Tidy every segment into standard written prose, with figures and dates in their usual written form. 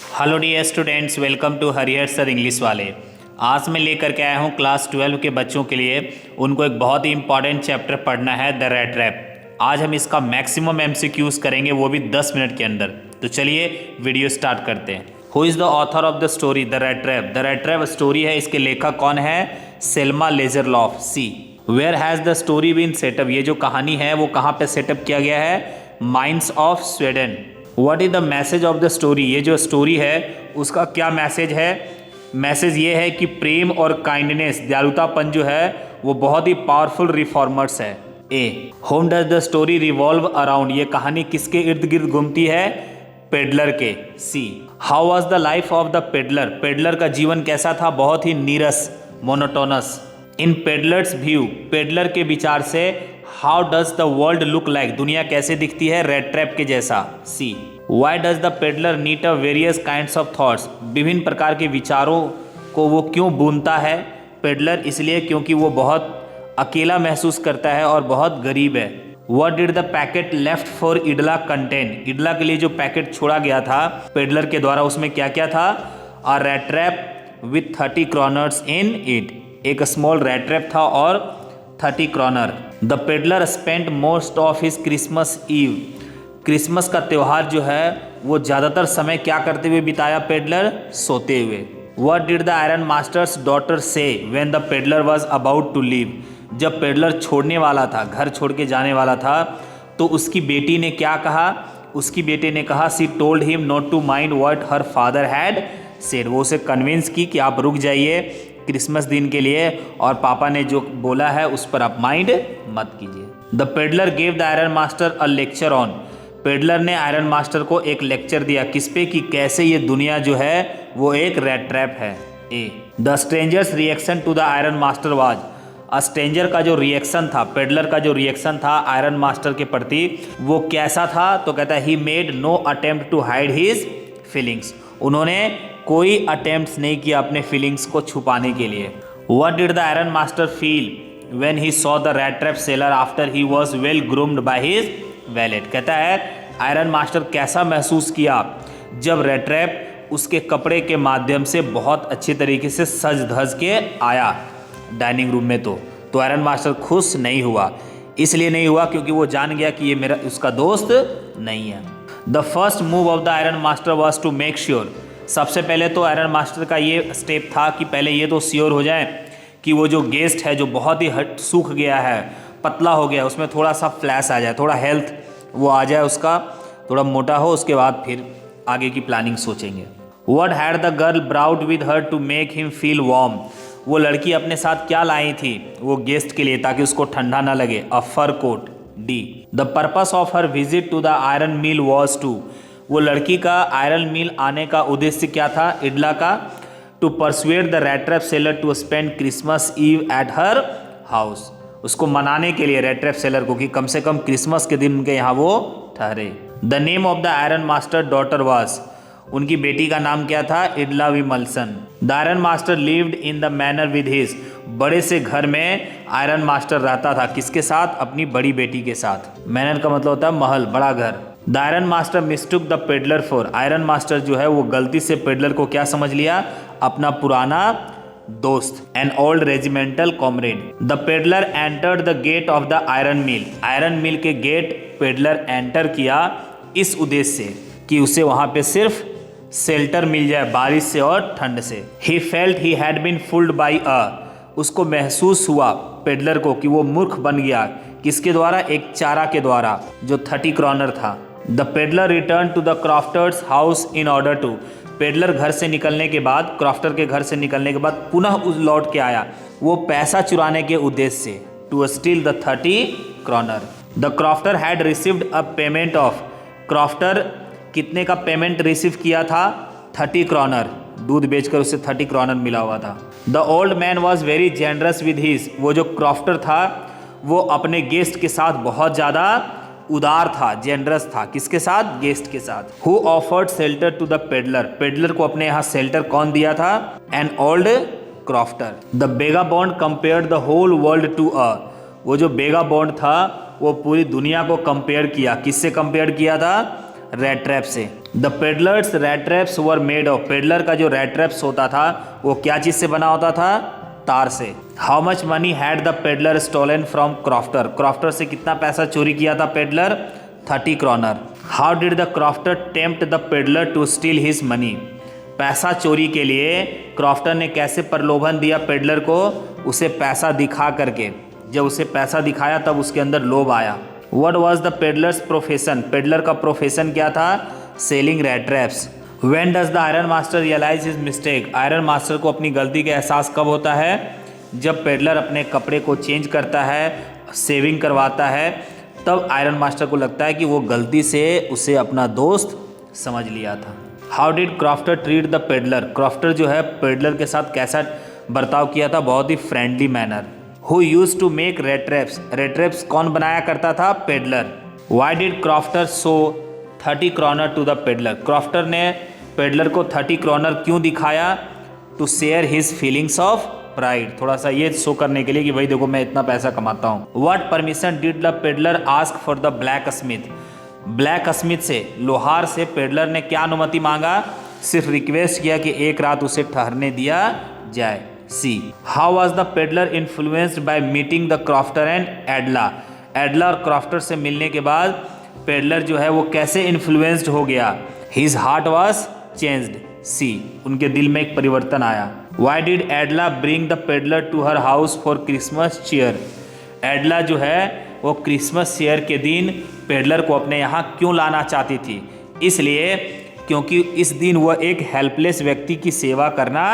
Hello dear students, welcome to Harihar sir English वाले। आज मैं लेकर के आया हूँ क्लास 12 के बच्चों के लिए। उनको एक बहुत ही इंपॉर्टेंट चैप्टर पढ़ना है, द रैट रैप। आज हम इसका मैक्सिमम एमसीक्यूज करेंगे, वो भी 10 मिनट के अंदर। तो चलिए वीडियो स्टार्ट करते हैं। Who is the author of the story the rat trap? The rat trap story है, इसके लेखक कौन है? Selma Lagerlof. C where has the story been set up? ये जो कहानी है वो कहाँ पे सेटअप किया गया है? Mines of Sweden. What is the message of the story? ये जो स्टोरी है उसका क्या मैसेज है? मैसेज ये है कि प्रेम और काइंडनेस, दयालुतापन जो है वो बहुत ही पावरफुल रिफॉर्मर्स है। A whom does the story revolve around? ये कहानी किसके इर्द गिर्द घूमती है? पेडलर के। C how was the life of the peddler? Peddler का जीवन कैसा था? बहुत ही नीरस, monotonous. In peddler's view, peddler के विचार से how does the world look like? दुनिया कैसे दिखती है? रेड ट्रैप के जैसा। C why does the peddler need a various kinds of thoughts? विभिन्न प्रकार के विचारों को वो क्यों बुनता है पेडलर? इसलिए क्योंकि वो बहुत अकेला महसूस करता है और बहुत गरीब है। What did the packet left for इडला contain? इडला के लिए जो पैकेट छोड़ा गया था पेडलर के द्वारा, उसमें क्या क्या था? A rat trap with 30 kroners in it. एक स्मॉल रैट ट्रैप था और 30 kroner. The peddler spent most of his Christmas Eve. Christmas का त्यौहार जो है वो ज़्यादातर समय क्या करते हुए बिताया पेडलर? सोते हुए। What did the iron master's daughter say when the peddler was about to leave? जब पेडलर छोड़ने वाला था, घर छोड़ के जाने वाला था, तो उसकी बेटी ने क्या कहा? उसकी बेटे ने कहा she told him not to mind what her father had said. वो उसे कन्विंस की कि आप रुक जाइए क्रिसमस दिन के लिए, और पापा ने जो बोला है उस पर आप माइंड मत कीजिए। The peddler gave the iron master a lecture on. Peddler ने आयरन मास्टर को एक लेक्चर दिया, किस पे? कि कैसे ये दुनिया जो है वो एक रेड ट्रैप है। A the stranger's reaction to the iron master was. Stranger का जो रिएक्शन था, पेडलर का जो रिएक्शन था आयरन मास्टर के प्रति, वो कैसा था? तो कहता है he made no attempt to hide his feelings. उन्होंने कोई अटेम्प्ट नहीं किया अपने फीलिंग्स को छुपाने के लिए। What did the iron master feel when he saw the rat trap seller after he was well groomed by his wallet? कहता है आयरन मास्टर कैसा महसूस किया जब रैट ट्रैप उसके कपड़े के माध्यम से बहुत अच्छे तरीके से सज धज के आया डाइनिंग रूम में। तो आयरन मास्टर खुश नहीं हुआ। इसलिए नहीं हुआ क्योंकि वो जान गया कि ये मेरा उसका दोस्त नहीं है। The first move of the iron master was to make sure. सबसे पहले तो आयरन मास्टर का ये स्टेप था कि पहले ये तो श्योर हो जाए कि वो जो गेस्ट है जो बहुत ही सूख गया है, पतला हो गया, उसमें थोड़ा सा फ्लैश आ जाए, थोड़ा हेल्थ वो आ जाए, उसका थोड़ा मोटा हो, उसके बाद फिर आगे की प्लानिंग सोचेंगे। What had the girl brought with her to make him feel warm? वो लड़की अपने साथ क्या लाई थी वो गेस्ट के लिए ताकि उसको ठंडा ना लगे? A fur coat. D the purpose of her visit to the iron mill was to. वो लड़की का आयरन मिल आने का उद्देश्य क्या था? इडला का। To persuade the rat trap seller to spend Christmas Eve at her house. उसको मनाने के लिए रैट ट्रैप सेलर को कि कम से कम क्रिसमस के दिन उनके यहाँ वो ठहरे। The name of the iron master daughter was. उनकी बेटी का नाम क्या था? Edla Willmansson. The iron master lived in the manor with his. बड़े से घर में आयरन मास्टर रहता था, किसके साथ? अपनी बड़ी बेटी के साथ। मैनर का मतलब होता है महल, बड़ा घर। The iron master mistook the peddler for. Iron master जो है वो गलती से पेडलर को क्या समझ लिया? अपना पुराना दोस्त, an old regimental comrade. The peddler entered the gate of the iron mill. Iron mill के गेट पेडलर एंटर किया इस उद्देश्य से कि उसे वहां पे सिर्फ शेल्टर मिल जाए बारिश से और ठंड से। He felt he had been fooled by a. उसको महसूस हुआ पेडलर को कि वो मूर्ख बन गया, किसके द्वारा? एक चारा के द्वारा जो 30 क्रॉनर था। The peddler return to the crofter's house in order to. Peddler घर से निकलने के बाद, क्रॉफ्टर के घर से निकलने के बाद पुनः उस लौट के आया वो पैसा चुराने के उद्देश्य से, to steal the 30 kroner. The crofter had received a payment of. Crofter कितने का पेमेंट रिसीव किया था? 30 क्रॉनर। दूध बेचकर उसे 30 क्रॉनर मिला हुआ था। The old man was very generous with his. वो जो क्रॉफ्टर था वो अपने गेस्ट के साथ बहुत ज़्यादा उदार था, जेनरस था। किसके साथ? गेस्ट के साथ। Who offered shelter to the peddler. Peddler को अपने यहाँ शेल्टर कौन दिया था? An old crofter. The vagabond compared the whole world to a. वो जो बेगा बॉन्ड था वो पूरी दुनिया को कंपेयर किया, किससे कंपेयर किया था? रेड ट्रैप से। The peddlers rate traps were made of, peddler का जो रेट ट्रैप्स होता था वो क्या चीज़ से बना होता था? तार से। How much money had the peddler stolen from crofter, crofter से कितना पैसा चोरी किया था peddler? 30 kroner. How did the crofter tempt the peddler to steal his money, पैसा चोरी के लिए क्रॉफ्टर ने कैसे प्रलोभन दिया पेडलर को? उसे पैसा दिखा करके, जब उसे पैसा दिखाया तब उसके अंदर लोभ आया। What was the peddler's profession, peddler का प्रोफेशन क्या था? Selling rat traps. When does the iron master realise his mistake, iron master को अपनी गलती का एहसास कब होता है? जब पेडलर अपने कपड़े को चेंज करता है, सेविंग करवाता है, तब आयरन मास्टर को लगता है कि वो गलती से उसे अपना दोस्त समझ लिया था। How did crofter treat the peddler, crofter जो है पेडलर के साथ कैसा बर्ताव किया था? बहुत ही friendly manner. Who use to make rat traps, rat traps कौन बनाया करता था? Peddler. Why did crofter show 30 kroner to the peddler, crofter ने पेडलर को 30 क्रॉनर क्यों दिखाया? To share his feelings of pride, थोड़ा सा ये शो करने के लिए कि भाई देखो मैं इतना पैसा कमाता हूँ। What permission did the peddler ask for the black Smith, black Smith से, लोहार से पेडलर ने क्या अनुमति मांगा? सिर्फ रिक्वेस्ट किया कि एक रात उसे ठहरने दिया जाए। C. How was the peddler influenced by meeting the crofter and Edla, Edla और क्रॉफ्टर से मिलने के बाद पेडलर जो है वो कैसे इन्फ्लुएंस्ड हो गया? His heart was changed. C, उनके दिल में एक परिवर्तन आया। Why did Edla bring the peddler to her house for Christmas cheer, Edla जो है वो क्रिसमस चीयर के दिन पेडलर को अपने यहाँ क्यों लाना चाहती थी? इसलिए क्योंकि इस दिन वह एक हेल्पलेस व्यक्ति की सेवा करना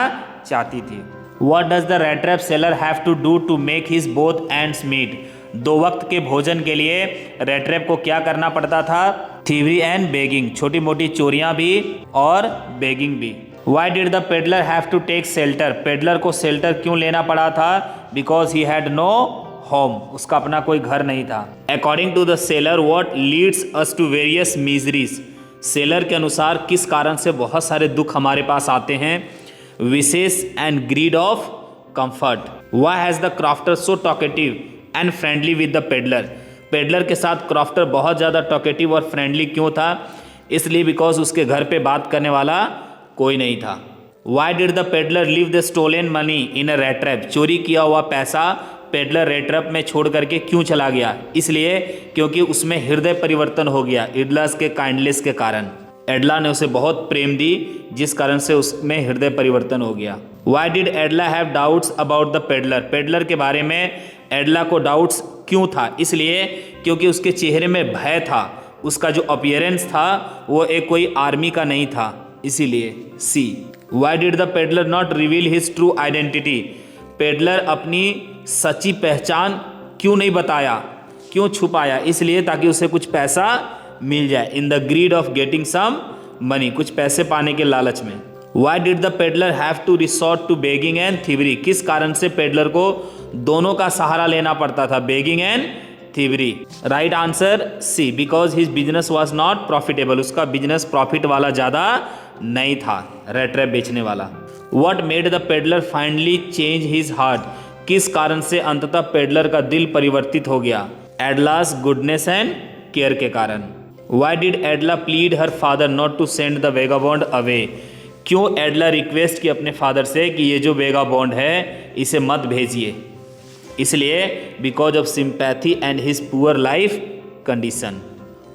चाहती थी। What does the rat trap seller have to do to make his both ends meet, दो वक्त के भोजन के लिए रेट ट्रैप को क्या करना पड़ता था? थीवरी एंड बेगिंग, छोटी मोटी चोरियां भी और बेगिंग भी। Why did the peddler have to take shelter, peddler को शेल्टर क्यों लेना पड़ा था? Because he had no home, उसका अपना कोई घर नहीं था। According to the seller, what leads us to various miseries, seller के अनुसार किस कारण से बहुत सारे दुख हमारे पास आते हैं? विशेष and greed of comfort. Why has the crofter so talkative and friendly with the peddler, peddler के साथ क्रॉफ्टर बहुत ज़्यादा टॉकेटिव और फ्रेंडली क्यों था? इसलिए बिकॉज उसके घर पे बात करने वाला कोई नहीं था। Why did the peddler leave the stolen money in a rat trap, चोरी किया हुआ पैसा पेडलर रेट ट्रैप में छोड़ करके क्यों चला गया? इसलिए क्योंकि उसमें हृदय परिवर्तन हो गया, एडलास के काइंडनेस के कारण। एडला ने उसे बहुत प्रेम दी जिस कारण से उसमें हृदय परिवर्तन हो गया। Y did एडला have doubts about the peddler, peddler के बारे में एडला को डाउट्स क्यों था? इसलिए क्योंकि उसके चेहरे में भय था, उसका जो अपीयरेंस था वो एक कोई आर्मी का नहीं था, इसीलिए। C. Why did the peddler not reveal his true identity, peddler अपनी सच्ची पहचान क्यों नहीं बताया, क्यों छुपाया? इसलिए ताकि उसे कुछ पैसा मिल जाए, in the greed of getting some money, कुछ पैसे पाने के लालच में। Why did the peddler have to resort to begging and thievery, किस कारण से पेडलर को दोनों का सहारा लेना पड़ता था, begging and thievery? Right answer C, because his business was not profitable, उसका बिजनेस प्रॉफिट वाला ज़्यादा नहीं था, रेट ट्रैप बेचने वाला। What made the peddler finally change his heart, किस कारण से अंततः पेडलर का दिल परिवर्तित हो गया? एडलास गुडनेस एंड केयर के कारण। Why did Edla plead her father not to send the vagabond away, क्यों एडला रिक्वेस्ट की अपने फादर से कि ये जो वेगाबॉन्ड है इसे मत भेजिए? इसलिए because of sympathy and his poor life condition.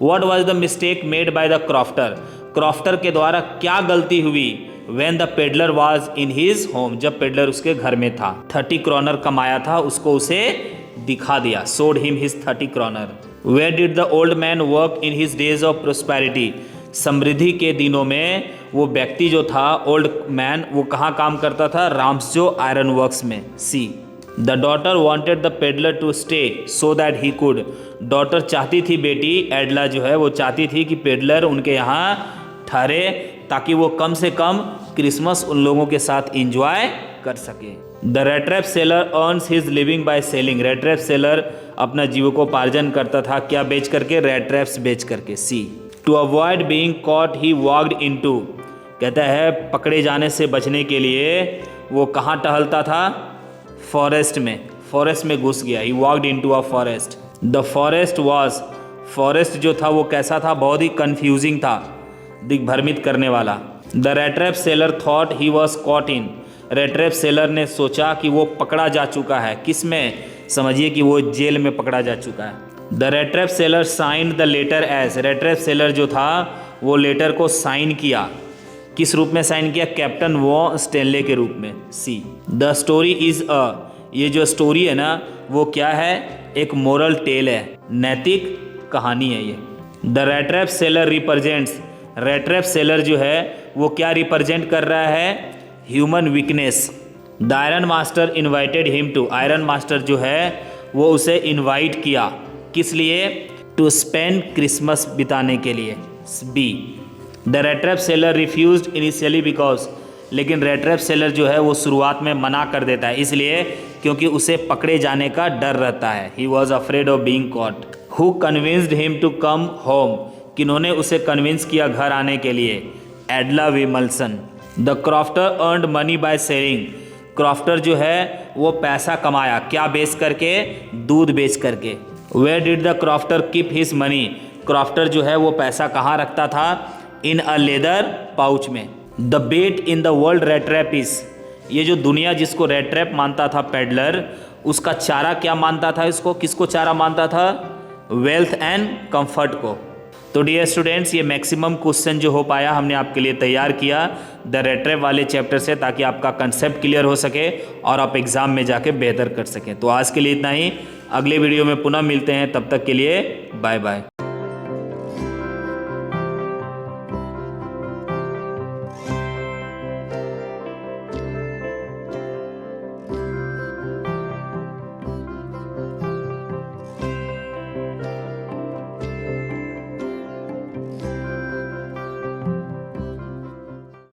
What was the mistake made by the crofter, crofter के द्वारा क्या गलती हुई? When the peddler was in his home, जब पेडलर उसके घर में था। 30 क्रॉनर कमाया था, उसको उसे दिखा दिया, showed him his 30 kroner. Where did the old man work in his days of prosperity, समृद्धि के दिनों में वो व्यक्ति जो था ओल्ड मैन, वो कहाँ काम करता था? राम्सजो आयरन वर्क्स में। C. The daughter wanted the peddler to stay so that he could, daughter चाहती थी, बेटी एडला जो है वो चाहती थी कि पेडलर उनके यहाँ ठहरे ताकि वो कम से कम क्रिसमस उन लोगों के साथ इंजॉय कर सके। The rate trap seller earns his living by selling, rate trap seller अपना जीविकोपार्जन करता था क्या बेच करके? रेट ट्रैप्स बेच करके। C. To avoid being caught he walked into, कहता है पकड़े जाने से बचने के लिए वो कहाँ टहलता था? फॉरेस्ट में, फॉरेस्ट में घुस गया। He walked into a forest. The forest was, forest जो था वो कैसा था? बहुत ही कंफ्यूजिंग था। दिग्भ्रमित करने वाला। The rat trap seller thought he was caught in, rat trap seller ने सोचा कि वो पकड़ा जा चुका है। किस में? समझिए कि वो जेल में पकड़ा जा चुका है। The rat trap seller signed the letter as, rat trap seller जो था वो लेटर को साइन किया। किस रूप में साइन किया? कैप्टन वॉ स्टेनले के रूप में। C the story is a, ये जो स्टोरी है ना वो क्या है? एक मोरल टेल है, नैतिक कहानी है ये। The rat trap seller represents, rat trap seller जो है वो क्या रिप्रेजेंट कर रहा है? Human weakness. The iron master invited him to, iron master जो है वो उसे इन्वाइट किया। किस लिए? टू स्पेंड क्रिसमस बिताने के लिए। Be the rat trap seller refused initially because, लेकिन रैट ट्रैप सेलर जो है वो शुरुआत में मना कर देता है, इसलिए क्योंकि उसे पकड़े जाने का डर रहता है। He was afraid of being caught. Who convinced him to come home, किन्होंने उसे कन्विंस किया घर आने के लिए? Edla Willmansson. The crofter earned money by selling, crofter जो है वो पैसा कमाया, क्या बेच करके? दूध बेच करके। Where did the crofter keep his money, crofter जो है वो पैसा कहाँ रखता था? इन अ लेदर पाउच में। The bait in the world rat trap is, ये जो दुनिया जिसको रैट ट्रैप मानता था पेडलर, उसका चारा क्या मानता था इसको? किसको चारा मानता था? वेल्थ एंड कंफर्ट को। तो डियर स्टूडेंट्स, ये मैक्सिमम क्वेश्चन जो हो पाया हमने आपके लिए तैयार किया द रैट ट्रैप वाले चैप्टर से, ताकि आपका कंसेप्ट क्लियर हो सके और आप एग्जाम में जाके बेहतर कर सकें। तो आज के लिए इतना ही, अगले वीडियो में पुनः मिलते हैं, तब तक के लिए बाय बाय।